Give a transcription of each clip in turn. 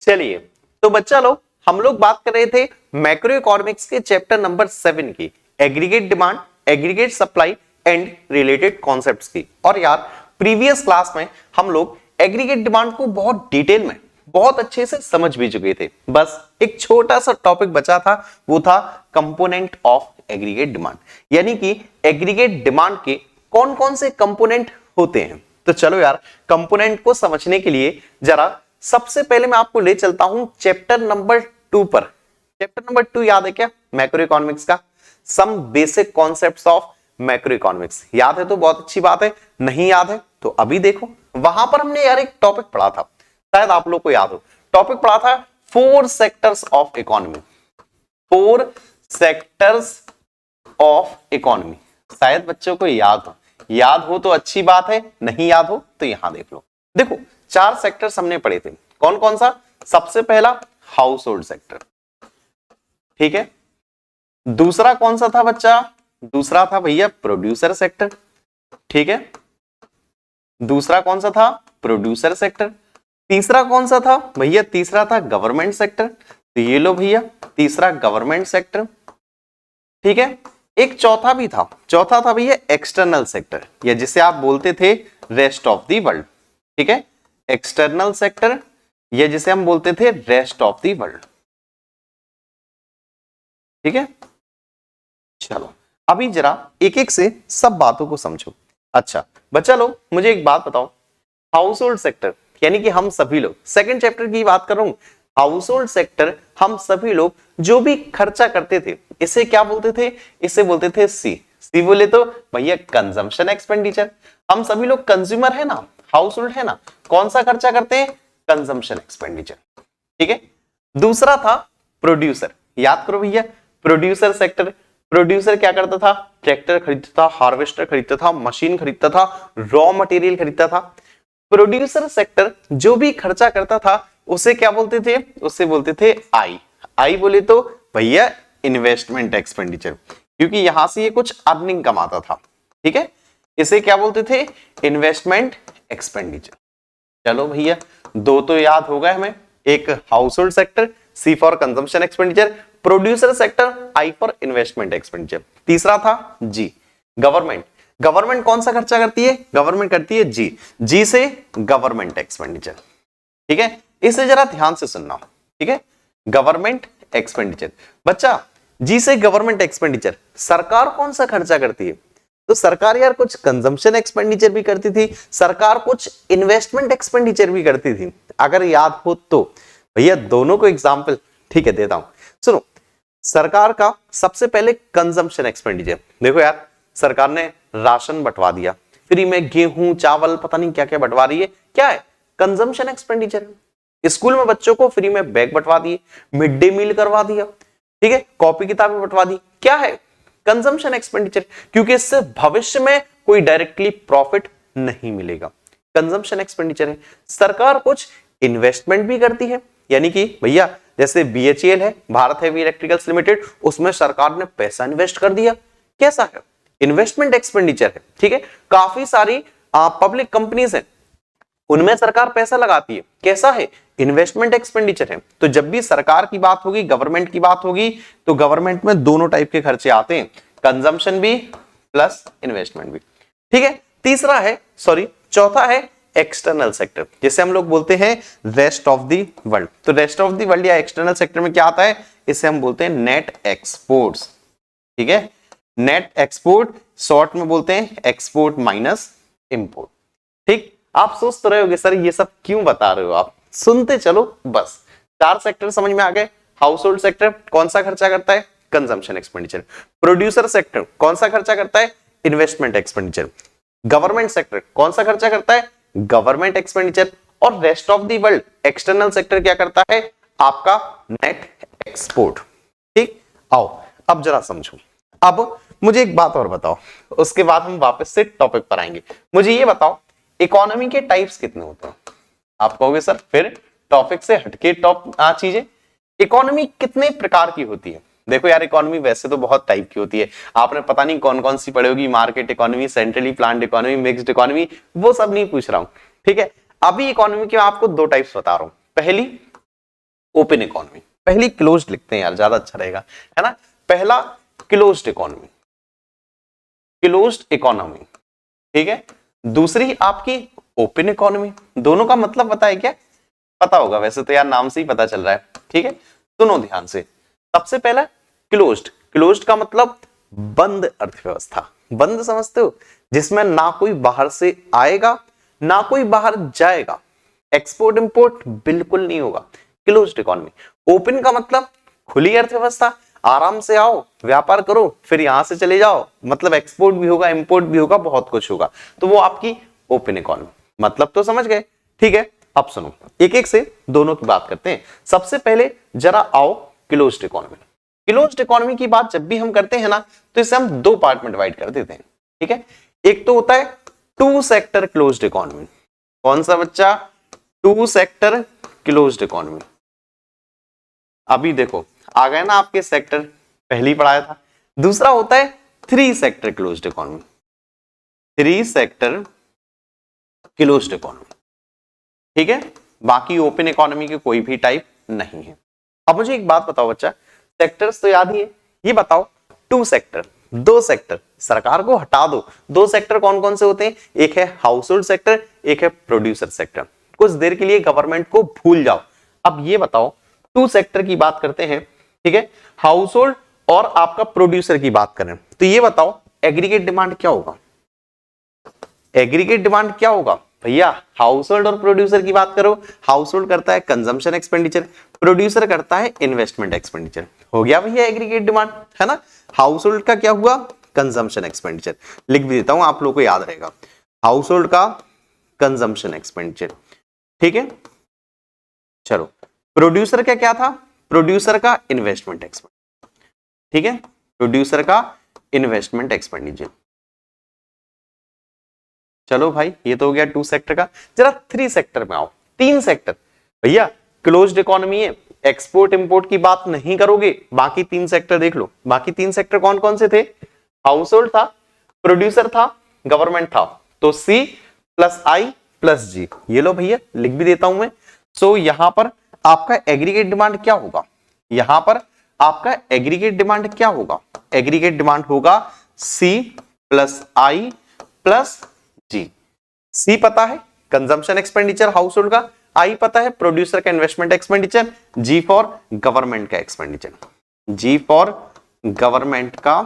चलिए, तो बच्चा लोग हम लोग बात कर रहे थे मैक्रो इकोनॉमिक्स के चैप्टर नंबर 7 की, aggregate demand, aggregate supply and related concepts की। और यार प्रीवियस क्लास में हम लोग एग्रीगेट डिमांड को बहुत डिटेल में बहुत अच्छे से समझ भी चुके थे। बस एक छोटा सा टॉपिक बचा था, वो था कंपोनेंट ऑफ एग्रीगेट डिमांड, यानी कि एग्रीगेट डिमांड के कौन कौन से कंपोनेंट होते हैं। तो चलो यार, कंपोनेंट को समझने के लिए जरा सबसे पहले मैं आपको ले चलता हूं चैप्टर नंबर 2 पर। चैप्टर नंबर 2 याद है क्या? मैक्रो इकोनॉमिक्स का some basic concepts of macro economics. याद है तो बहुत अच्छी बात है, नहीं याद है तो अभी देखो, वहां पर हमने यार एक टॉपिक पढ़ा था, शायद आप लोग को याद हो। टॉपिक पढ़ा था 4 sectors of economy, 4 sectors of economy. शायद बच्चों को याद हो तो अच्छी बात है, नहीं याद हो तो यहां देख लो। देखो 4 सेक्टर्स हमने पढ़े थे, कौन कौन सा? सबसे पहला हाउस होल्ड सेक्टर, ठीक है। दूसरा कौन सा था बच्चा? दूसरा था भैया प्रोड्यूसर सेक्टर, ठीक है। दूसरा कौन सा था? Producer sector. तीसरा कौन सा था भैया? तीसरा था गवर्नमेंट सेक्टर। तो ये लो भैया, तीसरा गवर्नमेंट सेक्टर, ठीक है। एक चौथा भी था, चौथा था भैया एक्सटर्नल सेक्टर, या जिसे आप बोलते थे रेस्ट ऑफ द वर्ल्ड, ठीक है। एक्सटर्नल सेक्टर, या जिसे हम बोलते थे रेस्ट ऑफ द वर्ल्ड, ठीक है। चलो अभी जरा एक एक से सब बातों को समझो। अच्छा बच्चा लोग, मुझे एक बात बताओ, हाउस होल्ड सेक्टर यानी कि हम सभी लोग, सेकंड चैप्टर की बात कर रहा हूं, हाउस होल्ड सेक्टर हम सभी लोग जो भी खर्चा करते थे, इसे क्या बोलते थे? इसे बोलते थे सी बोले तो भैया कंजम्पशन एक्सपेंडिचर। हम सभी लोग कंज्यूमर है ना, हाउस होल्ड है ना, कौन सा खर्चा करते हैं? कंजम्पशन एक्सपेंडिचर, ठीक है। दूसरा था प्रोड्यूसर, याद करो भैया प्रोड्यूसर सेक्टर। प्रोड्यूसर क्या करता था? ट्रैक्टर खरीदता था, हार्वेस्टर खरीदता था, मशीन खरीदता था, रॉ मटेरियल खरीदता था। प्रोड्यूसर सेक्टर जो भी खर्चा करता था उसे क्या बोलते थे? उसे बोलते थे आई बोले तो भैया इन्वेस्टमेंट एक्सपेंडिचर, क्योंकि यहां से ये कुछ अर्निंग कमाता था, ठीक है। इसे क्या बोलते थे? Investment expenditure. चलो भैया, 2 तो याद हो गए हमें, एक household sector, C for consumption expenditure, producer sector, I for investment expenditure. तीसरा था जी, गवर्नमेंट। गवर्नमेंट कौन सा खर्चा करती है? गवर्नमेंट करती है जी से गवर्नमेंट एक्सपेंडिचर, ठीक है। इसे जरा ध्यान से सुनना, ठीक है। गवर्नमेंट एक्सपेंडिचर, बच्चा जी से गवर्नमेंट एक्सपेंडिचर, सरकार कौन सा खर्चा करती है? तो सरकार यार कुछ कंजम्पशन एक्सपेंडिचर भी करती थी, सरकार कुछ इन्वेस्टमेंट एक्सपेंडिचर भी करती थी, अगर याद हो तो। भैया दोनों को एग्जाम्पल, ठीक है, देता हूं, सुनो। सरकार का सबसे पहले कंजम्पशन एक्सपेंडिचर, देखो यार सरकार ने राशन बंटवा दिया फ्री में, गेहूं चावल पता नहीं क्या क्या बंटवा रही है, क्या है? Consumption expenditure. स्कूल में बच्चों को फ्री में बैग बंटवा दिए, मिड डे मील करवा दिया, ठीक है, कॉपी किताबें बंटवा दी, क्या है? कंजम्पशन एक्सपेंडिचर, क्योंकि इससे भविष्य में कोई डायरेक्टली प्रॉफिट नहीं मिलेगा, कंजम्पशन एक्सपेंडिचर है। सरकार कुछ इन्वेस्टमेंट भी करती है, यानी कि भैया जैसे बीएचईएल है, भारत हेवी इलेक्ट्रिकल्स लिमिटेड, उसमें सरकार ने पैसा इन्वेस्ट कर दिया, कैसा है? इन्वेस्टमेंट एक्सपेंडिचर है, ठीक है। काफी सारी पब्लिक कंपनीज हैं, उनमें सरकार पैसा लगाती है, कैसा है? इन्वेस्टमेंट एक्सपेंडिचर है। तो जब भी सरकार की बात होगी, गवर्नमेंट की बात होगी, तो गवर्नमेंट में दोनों टाइप के खर्चे आते हैं, कंजम्पशन भी प्लस इन्वेस्टमेंट भी, ठीक है। तीसरा है, सॉरी चौथा है एक्सटर्नल सेक्टर, जिसे हम लोग बोलते हैं रेस्ट ऑफ द वर्ल्ड। तो रेस्ट ऑफ द वर्ल्ड या एक्सटर्नल सेक्टर में क्या आता है? इसे हम बोलते हैं नेट एक्सपोर्ट्स, ठीक है। नेट एक्सपोर्ट, शॉर्ट में बोलते हैं एक्सपोर्ट माइनस इंपोर्ट, ठीक। आप सोच तो रहे होगे सर ये सब क्यों बता रहे हो आप, सुनते चलो बस। 4 सेक्टर समझ में आ गए। हाउस होल्ड सेक्टर कौन सा खर्चा करता है? Consumption expenditure. प्रोड्यूसर सेक्टर कौन सा खर्चा करता है? Investment expenditure. गवर्नमेंट सेक्टर कौन सा खर्चा करता है? Government expenditure. और rest of the world external sector क्या करता है? आपका नेट एक्सपोर्ट, ठीक। आओ अब जरा समझो। अब मुझे एक बात और बताओ, उसके बाद हम वापस से टॉपिक पर आएंगे। मुझे ये बताओ इकोनॉमी के टाइप्स कितने होते हैं? आप कहोगे सर फिर टॉपिक से हटके चीजें, इकोनॉमी कितने प्रकार की होती है? देखो यार इकोनॉमी वैसे तो बहुत टाइप की होती है, आपने पता नहीं कौन कौन सी पढ़ी होगी, market economy, centrally planned economy, mixed economy, वो सब नहीं पूछ रहा हूं, ठीक है। अभी इकोनॉमी के आपको 2 टाइप्स बता रहा हूं। पहली ओपन इकोनॉमी, पहली क्लोज्ड लिखते हैं यार, ज्यादा अच्छा रहेगा, है ना। पहला क्लोज्ड इकोनॉमी, क्लोज्ड इकोनॉमी, ठीक है। दूसरी आपकी ओपन इकोनॉमी। दोनों का मतलब पता है क्या? पता होगा वैसे तो यार, नाम से ही पता चल रहा है, ठीक है। सुनो ध्यान से। सबसे पहला क्लोज्ड, क्लोज्ड का मतलब बंद अर्थव्यवस्था। बंद समझते हो? जिसमें ना कोई बाहर से आएगा ना कोई बाहर जाएगा, एक्सपोर्ट इंपोर्ट बिल्कुल नहीं होगा, क्लोज्ड इकोनॉमी। ओपन का मतलब खुली अर्थव्यवस्था, आराम से आओ व्यापार करो फिर यहां से चले जाओ, मतलब एक्सपोर्ट भी होगा इंपोर्ट भी होगा, बहुत कुछ होगा, तो वो आपकी ओपन इकोनॉमी। मतलब तो समझ गए, ठीक है। अब सुनो, एक एक से दोनों की बात करते हैं। सबसे पहले जरा आओ क्लोज्ड इकोनॉमी। क्लोज्ड इकोनॉमी की बात जब भी हम करते हैं ना, तो इसे हम दो पार्ट में डिवाइड कर देते हैं, ठीक है। एक तो होता है टू सेक्टर क्लोज्ड इकोनॉमी। कौन सा बच्चा? Two sector closed economy. अभी देखो आ गए ना आपके सेक्टर, पहली पढ़ाया था। दूसरा होता है three sector closed economy, three sector closed economy, ठीक है। बाकी ओपन इकोनॉमी के कोई भी टाइप नहीं है। अब मुझे एक बात बताओ बच्चा, सेक्टर्स तो याद ही है, ये बताओ टू सेक्टर, दो सेक्टर, सरकार को हटा दो, दो सेक्टर कौन कौन से होते हैं? एक है हाउस होल्ड सेक्टर, एक है प्रोड्यूसर सेक्टर। कुछ देर के लिए गवर्नमेंट को भूल जाओ। अब ये बताओ टू सेक्टर की बात करते हैं, ठीक है, हाउस होल्ड और आपका प्रोड्यूसर की बात करें, तो ये बताओ एग्रीगेट डिमांड क्या होगा? एग्रीगेट डिमांड क्या होगा भैया? हाउस होल्ड और प्रोड्यूसर की बात करो, हाउस होल्ड करता है कंजम्पशन एक्सपेंडिचर, प्रोड्यूसर करता है इन्वेस्टमेंट एक्सपेंडिचर। हो गया भैया एग्रीगेट डिमांड, है ना। हाउस होल्ड का क्या हुआ? Consumption expenditure. लिख भी देता हूं आप लोगों को याद रहेगा, हाउस होल्ड का कंजम्पशन एक्सपेंडिचर, ठीक है। चलो प्रोड्यूसर का क्या था? प्रोड्यूसर का इन्वेस्टमेंट एक्सपेंडिचर, ठीक है, प्रोड्यूसर का इन्वेस्टमेंट एक्सपेंडिचर। चलो भाई ये तो हो गया टू सेक्टर का। जरा थ्री सेक्टर में आओ, तीन सेक्टर। भैया क्लोज्ड इकोनॉमी है, एक्सपोर्ट इंपोर्ट की बात नहीं करोगे, बाकी तीन सेक्टर देख लो। बाकी तीन सेक्टर कौन कौन से थे? हाउस होल्ड था, प्रोड्यूसर था, गवर्नमेंट था। तो सी प्लस आई प्लस जी, ये लो भैया लिख भी देता हूं मैं। सो यहां पर आपका एग्रीगेट डिमांड क्या होगा? यहां पर आपका एग्रीगेट डिमांड क्या होगा? एग्रीगेट डिमांड होगा सी प्लस आई प्लस जी। सी पता है कंजम्पशन एक्सपेंडिचर हाउस होल्ड का, आई पता है प्रोड्यूसर का investment expenditure, G for government का एक्सपेंडिचर, जी फॉर गवर्नमेंट का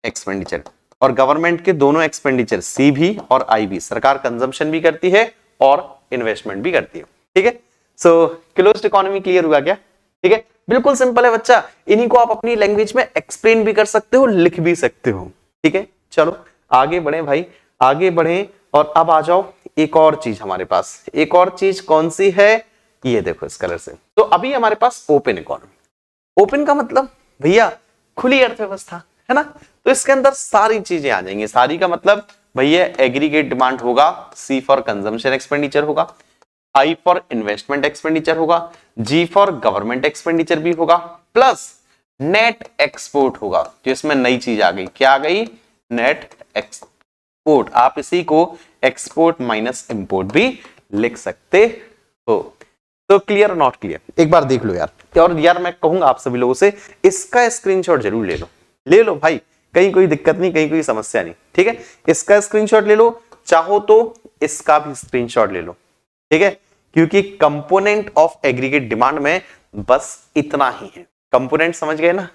एक्सपेंडिचर। और गवर्नमेंट के दोनों एक्सपेंडिचर सी भी और आई भी, सरकार कंजम्पशन भी करती है और इन्वेस्टमेंट भी करती है, ठीक है। सो क्लोज्ड इकोनॉमी क्लियर हुआ क्या? ठीक है, बिल्कुल सिंपल है बच्चा, इन्हीं को आप अपनी लैंग्वेज में एक्सप्लेन भी कर सकते हो, लिख भी सकते हो, ठीक है। चलो आगे बढ़े भाई, आगे बढ़े। और अब आ जाओ एक और चीज हमारे पास, एक और चीज कौन सी है? ये देखो इस कलर से। तो अभी हमारे पास ओपन इकोनॉमी। ओपन का मतलब भैया खुली अर्थव्यवस्था, है ना। तो इसके अंदर सारी चीजें आ जाएंगी। सारी का मतलब भैया एग्रीगेट डिमांड होगा, सी फॉर कंजम्पशन एक्सपेंडिचर होगा, आई फॉर इन्वेस्टमेंट एक्सपेंडिचर होगा, जी फॉर गवर्नमेंट एक्सपेंडिचर भी होगा, प्लस नेट एक्सपोर्ट होगा। तो इसमें नई चीज आ गई, क्या आ गई? Net export. आप इसी को एक्सपोर्ट माइनस इंपोर्ट भी लिख सकते हो। तो क्लियर नॉट क्लियर? एक बार देख लो यार। और यार मैं कहूंगा आप सभी लोगों से इसका स्क्रीनशॉट जरूर ले लो, ले लो भाई, कहीं कोई दिक्कत नहीं, कहीं कोई समस्या नहीं, ठीक है। इसका स्क्रीनशॉट ले लो, चाहो तो इसका भी स्क्रीनशॉट ले लो, ठीक है। क्योंकि कंपोनेंट ऑफ एग्रीगेट डिमांड में बस इतना ही है। कंपोनेंट समझ गए ना।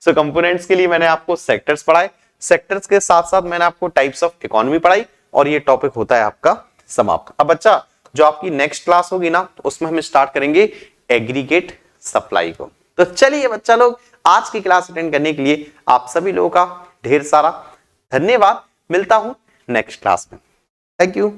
सो कंपोनेंट्स के लिए मैंने आपको सेक्टर्स पढ़ाए, सेक्टर्स के साथ साथ मैंने आपको टाइप्स ऑफ इकोनॉमी पढ़ाई, और ये टॉपिक होता है आपका समाप्त। अब बच्चा जो आपकी नेक्स्ट क्लास होगी ना, उसमें हम स्टार्ट करेंगे एग्रीगेट सप्लाई को। तो चलिए बच्चा लोग, आज की क्लास अटेंड करने के लिए आप सभी लोगों का ढेर सारा धन्यवाद। मिलता हूं नेक्स्ट क्लास में। Thank you.